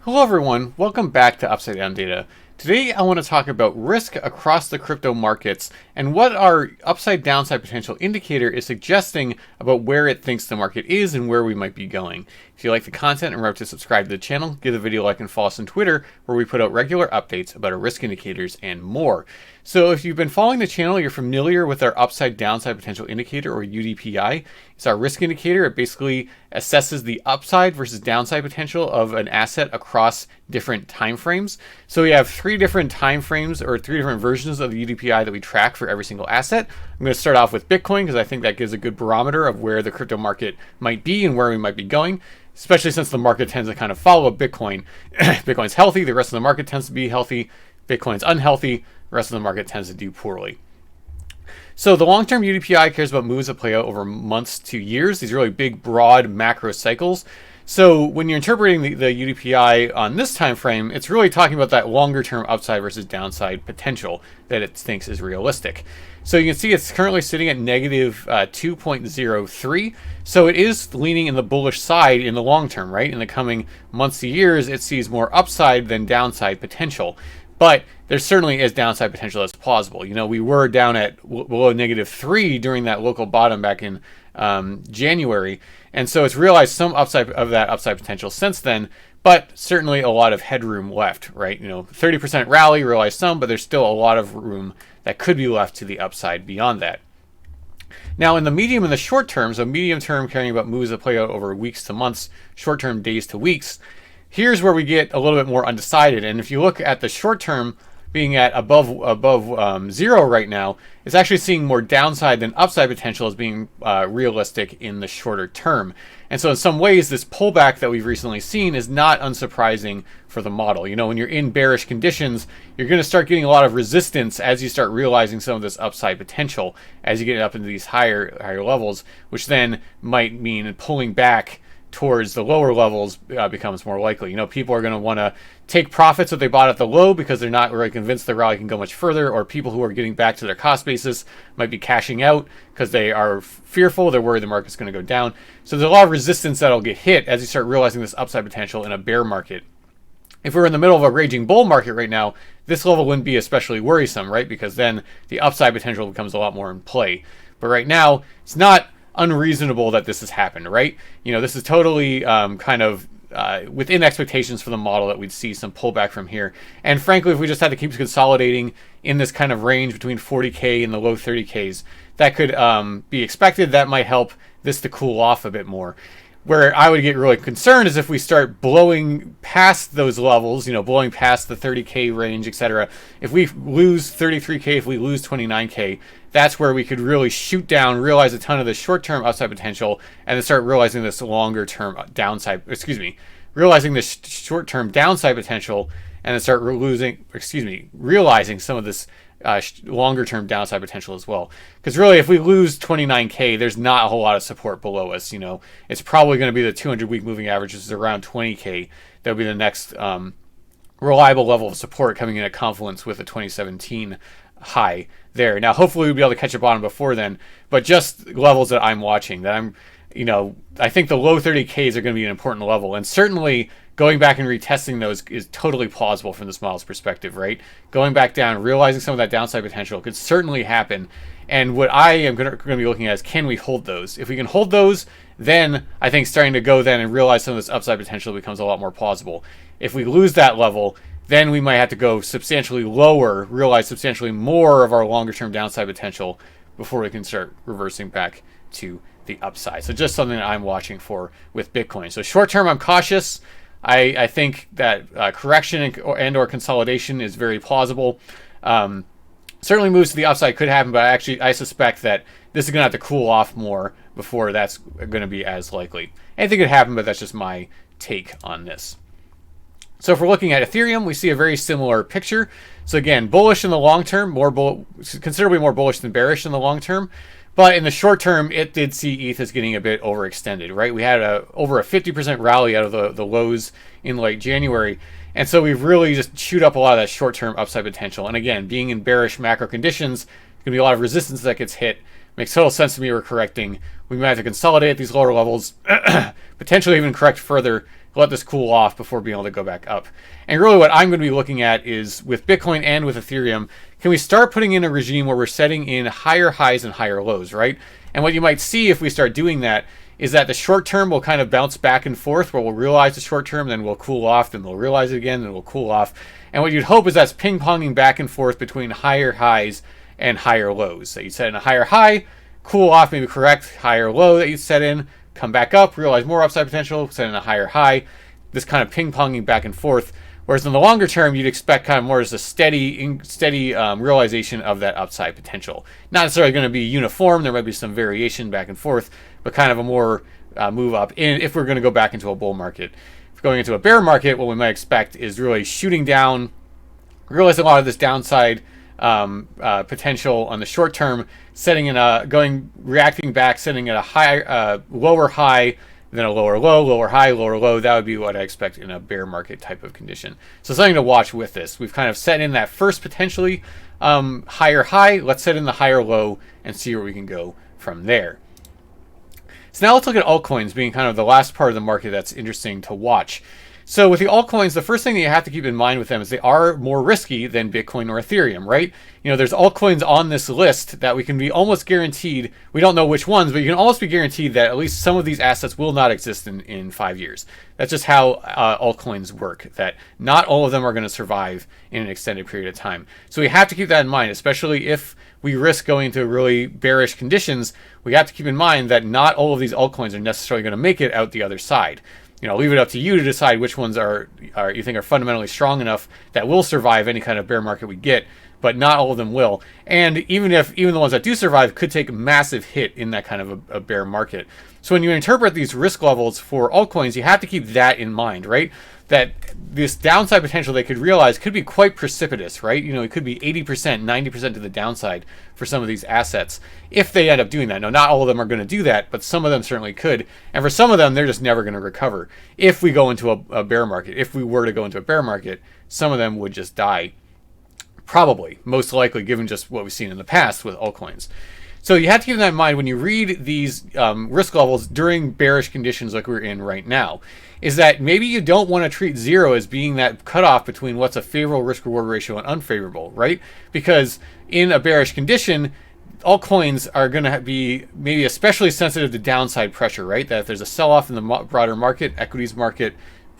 Hello everyone, welcome back to Upside Down Data. Today I want to talk about risk across the crypto markets and what our upside downside potential indicator is suggesting about where it thinks the market is and where we might be going. If you like the content and remember to subscribe to the channel, give the video a like and follow us on Twitter where we put out regular updates about our risk indicators and more. So if you've been following the channel, you're familiar with our upside downside potential indicator, or UDPI. It's our risk indicator. It basically assesses the upside versus downside potential of an asset across different time frames. So we have three different time frames, or three different versions of the UDPI that we track for every single asset. I'm going to start off with Bitcoin because I think that gives a good barometer of where the crypto market might be and where we might be going, especially since the market tends to kind of follow Bitcoin. Bitcoin's healthy, the rest of the market tends to be healthy. Bitcoin's unhealthy, the rest of the market tends to do poorly. So the long-term UDPI cares about moves that play out over months to years, these really big, broad macro cycles. So when you're interpreting the UDPI on this time frame, it's really talking about that longer-term upside versus downside potential that it thinks is realistic. So you can see it's currently sitting at negative 2.03. So it is leaning in the bullish side in the long term, right? In the coming months to years, it sees more upside than downside potential. But there certainly is downside potential that's plausible. You know, we were down at below -3 during that local bottom back in January. And so it's realized some upside of that upside potential since then, but certainly a lot of headroom left, right? You know, 30% rally, realized some, but there's still a lot of room that could be left to the upside beyond that. Now, in the medium and the short term, so medium term caring about moves that play out over weeks to months, short term days to weeks, here's where we get a little bit more undecided. And if you look at the short term being at above zero right now, it's actually seeing more downside than upside potential as being realistic in the shorter term. And so in some ways, this pullback that we've recently seen is not unsurprising for the model. You know, when you're in bearish conditions, you're going to start getting a lot of resistance as you start realizing some of this upside potential as you get up into these higher levels, which then might mean pulling back towards the lower levels becomes more likely. You know, people are going to want to take profits that they bought at the low because they're not really convinced the rally can go much further, or people who are getting back to their cost basis might be cashing out because they are fearful, they're worried the market's going to go down. So there's a lot of resistance that'll get hit as you start realizing this upside potential in a bear market. If we're in the middle of a raging bull market right now, this level wouldn't be especially worrisome, right? Because then the upside potential becomes a lot more in play. But right now, it's not unreasonable that this has happened, right? You know, this is totally kind of within expectations for the model that we'd see some pullback from here. And frankly, if we just had to keep consolidating in this kind of range between 40K and the low 30Ks, that could be expected. That might help this to cool off a bit more. Where I would get really concerned is if we start blowing past those levels, you know, blowing past the 30K range, etc. If we lose 33K, if we lose 29K, that's where we could really shoot down, realize a ton of the short-term upside potential, and then start realizing this longer-term downside, realizing this short-term downside potential, and then start realizing some of this longer-term downside potential as well. Because really, if we lose 29K, there's not a whole lot of support below us. You know, it's probably going to be the 200-week moving average, which is around 20K. That'll be the next reliable level of support coming in at confluence with a 2017 high there. Now, hopefully we'll be able to catch a bottom before then, but just levels that I'm watching, that I'm, you know, I think the low 30Ks are going to be an important level, and certainly going back and retesting those is totally plausible from this model's perspective, right? Going back down, realizing some of that downside potential could certainly happen. And what I am going to be looking at is, can we hold those? If we can hold those, then I think starting to go then and realize some of this upside potential becomes a lot more plausible. If we lose that level, then we might have to go substantially lower, realize substantially more of our longer-term downside potential before we can start reversing back to the upside. So just something that I'm watching for with Bitcoin. So short-term, I'm cautious. I think that correction and or consolidation is very plausible. Certainly moves to the upside could happen, but I suspect that this is going to have to cool off more before that's going to be as likely. Anything could happen, but that's just my take on this. So if we're looking at Ethereum, we see a very similar picture. So again, bullish in the long term, considerably more bullish than bearish in the long term. But in the short term, it did see ETH as getting a bit overextended, right? We had over a 50% rally out of the lows in late January. And so we've really just chewed up a lot of that short-term upside potential. And again, being in bearish macro conditions, there's going to be a lot of resistance that gets hit. Makes total sense to me we're correcting. We might have to consolidate at these lower levels, potentially even correct further let this cool off before being able to go back up. And really what I'm going to be looking at is with Bitcoin and with Ethereum, can we start putting in a regime where we're setting in higher highs and higher lows, right? And what you might see if we start doing that is that the short term will kind of bounce back and forth, where we'll realize the short term, then we'll cool off, then we'll realize it again, then we'll cool off. And what you'd hope is that's ping-ponging back and forth between higher highs and higher lows. So you set in a higher high, cool off, maybe correct higher low that you set in, come back up, realize more upside potential, set in a higher high. This kind of ping-ponging back and forth. Whereas in the longer term, you'd expect kind of more as a steady realization of that upside potential. Not necessarily going to be uniform. There might be some variation back and forth, but kind of a more move up if we're going to go back into a bull market. If we're going into a bear market, what we might expect is really shooting down, realize a lot of this downside potential on the short term, reacting back, setting at a high, lower high, then a lower low, lower high, lower low. That would be what I expect in a bear market type of condition. So something to watch with this. We've kind of set in that first potentially higher high. Let's set in the higher low and see where we can go from there. So now let's look at altcoins being kind of the last part of the market that's interesting to watch. So with the altcoins, the first thing that you have to keep in mind with them is they are more risky than Bitcoin or Ethereum, right? You know, there's altcoins on this list that we can be almost guaranteed, we don't know which ones, but you can almost be guaranteed that at least some of these assets will not exist in 5 years. That's just how altcoins work, that not all of them are going to survive in an extended period of time. So we have to keep that in mind, especially if we risk going into really bearish conditions. We have to keep in mind that not all of these altcoins are necessarily going to make it out the other side. You know, leave it up to you to decide which ones are you think are fundamentally strong enough that will survive any kind of bear market we get, but not all of them will. And even the ones that do survive could take a massive hit in that kind of a bear market. So when you interpret these risk levels for altcoins, you have to keep that in mind, right? That this downside potential they could realize could be quite precipitous, right? You know, it could be 80%, 90% to the downside for some of these assets if they end up doing that. Now, not all of them are going to do that, but some of them certainly could. And for some of them, they're just never going to recover. If we go into a bear market, if we were to go into a bear market, some of them would just die. Probably, most likely, given just what we've seen in the past with altcoins. So you have to keep that in mind when you read these risk levels during bearish conditions like we're in right now, is that maybe you don't want to treat zero as being that cutoff between what's a favorable risk-reward ratio and unfavorable, right? Because in a bearish condition, altcoins are going to be maybe especially sensitive to downside pressure, right? That if there's a sell-off in the broader market, equities market,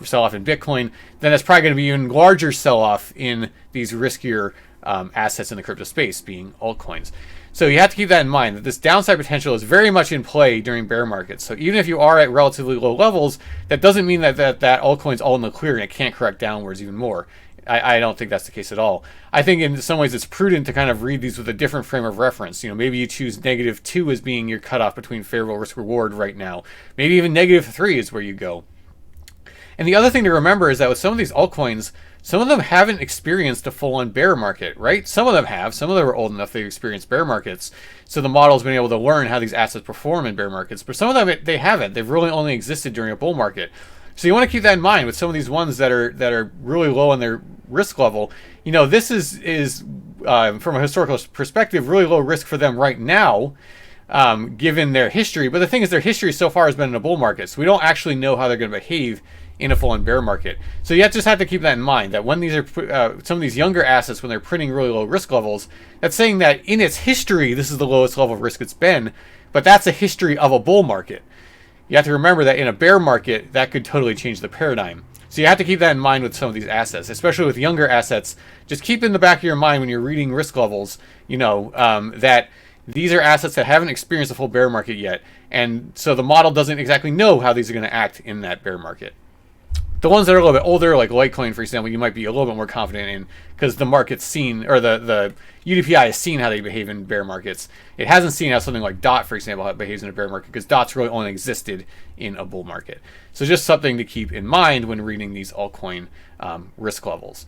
sell-off in Bitcoin, then that's probably going to be an even larger sell-off in these riskier assets in the crypto space, being altcoins. So you have to keep that in mind, that this downside potential is very much in play during bear markets. So even if you are at relatively low levels, that doesn't mean that altcoin's all in the clear and it can't correct downwards even more. I don't think that's the case at all. I think in some ways it's prudent to kind of read these with a different frame of reference. You know, maybe you choose -2 as being your cutoff between favorable risk reward right now. Maybe even -3 is where you go. And the other thing to remember is that with some of these altcoins, some of them haven't experienced a full-on bear market, right? Some of them have. Some of them are old enough they've experienced bear markets. So the model's been able to learn how these assets perform in bear markets. But some of them, they haven't. They've really only existed during a bull market. So you want to keep that in mind with some of these ones that are really low on their risk level. You know, this is from a historical perspective, really low risk for them right now, given their history. But the thing is, their history so far has been in a bull market. So we don't actually know how they're going to behave in a full-on bear market. So you just have to keep that in mind, that when these are some of these younger assets, when they're printing really low risk levels, that's saying that in its history, this is the lowest level of risk it's been, but that's a history of a bull market. You have to remember that in a bear market, that could totally change the paradigm. So you have to keep that in mind with some of these assets, especially with younger assets. Just keep in the back of your mind when you're reading risk levels, you know, that these are assets that haven't experienced a full bear market yet. And so the model doesn't exactly know how these are going to act in that bear market. The ones that are a little bit older, like Litecoin, for example, you might be a little bit more confident in because the market's seen, or the UDPI has seen how they behave in bear markets. It hasn't seen how something like DOT, for example, how it behaves in a bear market, because DOT's really only existed in a bull market. So just something to keep in mind when reading these altcoin risk levels.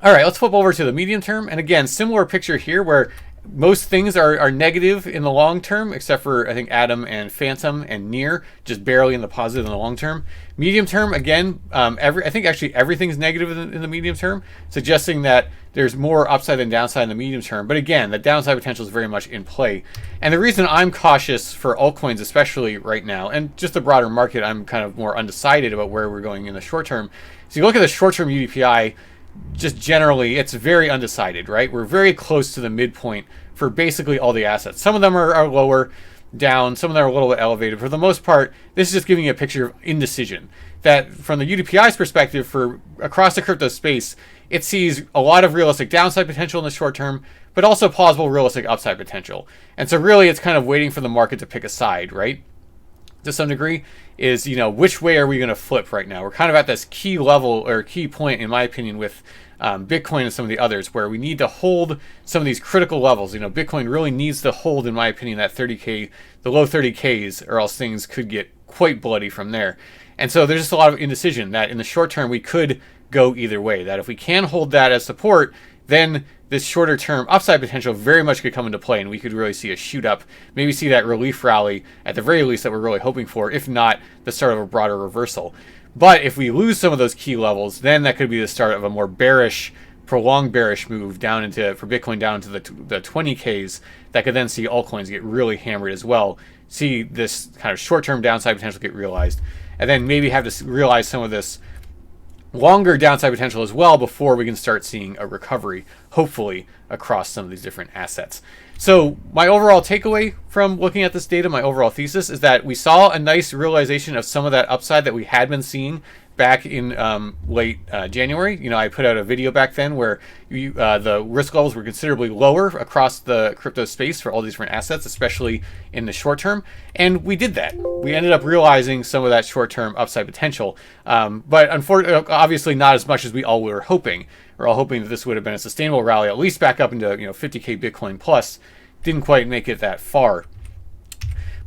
All right, let's flip over to the medium term. And again, similar picture here where most things are negative in the long term, except for I think Atom and Phantom and Near, just barely in the positive in the long term. Medium term, again, I think actually everything's negative in the medium term, suggesting that there's more upside than downside in the medium term. But again, the downside potential is very much in play. And the reason I'm cautious for altcoins, especially right now, and just the broader market, I'm kind of more undecided about where we're going in the short term. So you look at the short term UDPI, just generally, it's very undecided, right? We're very close to the midpoint for basically all the assets. Some of them are lower down, some of them are a little bit elevated. For the most part, this is just giving you a picture of indecision. That from the UDPI's perspective, for across the crypto space, it sees a lot of realistic downside potential in the short term, but also plausible realistic upside potential. And so really, it's kind of waiting for the market to pick a side, right? To some degree, is, which way are we going to flip right now? We're kind of at this key level or key point, in my opinion, with Bitcoin and some of the others, where we need to hold some of these critical levels. Bitcoin really needs to hold, in my opinion, that 30K, the low 30Ks, or else things could get quite bloody from there. And so there's just a lot of indecision that in the short term we could go either way. That if we can hold that as support, then this shorter term upside potential very much could come into play, and we could really see a shoot up, maybe see that relief rally at the very least that we're really hoping for, if not the start of a broader reversal. But if we lose some of those key levels, then that could be the start of a more bearish, prolonged bearish move down into, for Bitcoin, down into the 20Ks, that could then see altcoins get really hammered as well, see this kind of short-term downside potential get realized, and then maybe have to realize some of this longer downside potential as well before we can start seeing a recovery, hopefully, across some of these different assets. So my overall takeaway from looking at this data, my overall thesis, is that we saw a nice realization of some of that upside that we had been seeing back in late January. I put out a video back then where the risk levels were considerably lower across the crypto space for all these different assets, especially in the short term. And we did that. We ended up realizing some of that short-term upside potential, but unfortunately, obviously not as much as we all were hoping. We're all hoping that this would have been a sustainable rally, at least back up into 50K Bitcoin plus. Didn't quite make it that far.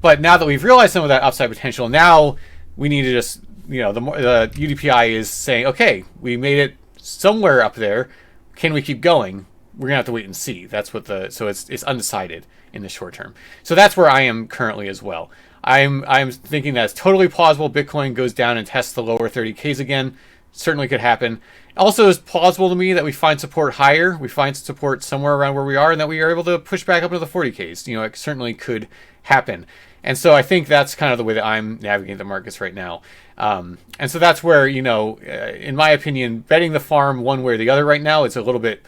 But now that we've realized some of that upside potential, now we need to just the UDPI is saying, okay, we made it somewhere up there. Can we keep going? We're gonna have to wait and see. That's what so it's undecided in the short term. So that's where I am currently as well. I'm thinking that it's totally plausible Bitcoin goes down and tests the lower 30Ks again. Certainly could happen. Also, it's plausible to me that we find support higher. We find support somewhere around where we are, and that we are able to push back up into the 40Ks. It certainly could happen. And so I think that's kind of the way that I'm navigating the markets right now. And so that's where, in my opinion, betting the farm one way or the other right now, it's a little bit,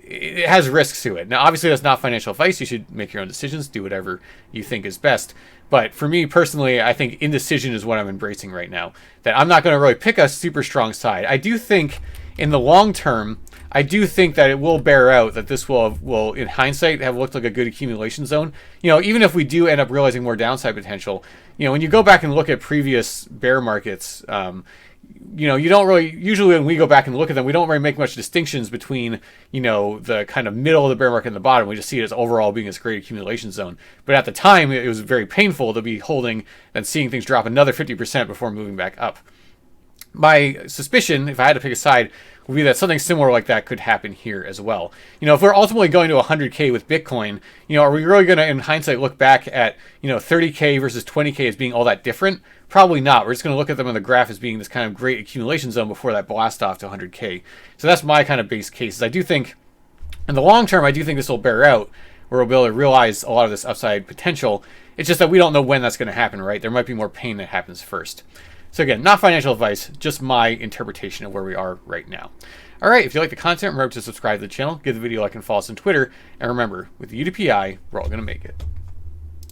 it has risks to it. Now, obviously, that's not financial advice. You should make your own decisions, do whatever you think is best. But for me personally, I think indecision is what I'm embracing right now. That I'm not going to really pick a super strong side. I do think in the long term, I do think that it will bear out, that this will in hindsight have looked like a good accumulation zone. Even if we do end up realizing more downside potential, when you go back and look at previous bear markets, you don't really, usually when we go back and look at them, we don't really make much distinctions between, the kind of middle of the bear market and the bottom. We just see it as overall being this great accumulation zone. But at the time, it was very painful to be holding and seeing things drop another 50% before moving back up. My suspicion, if I had to pick a side, would be that something similar like that could happen here as well. If we're ultimately going to 100K with Bitcoin, are we really going to, in hindsight, look back at, 30K versus 20K as being all that different? Probably not. We're just going to look at them on the graph as being this kind of great accumulation zone before that blast off to 100K. So that's my kind of base case. I do think, in the long term, I do think this will bear out, where we'll be able to realize a lot of this upside potential. It's just that we don't know when that's going to happen, right? There might be more pain that happens first. So again, not financial advice, just my interpretation of where we are right now. All right, if you like the content, remember to subscribe to the channel, give the video a like, and follow us on Twitter. And remember, with the UDPI, we're all going to make it.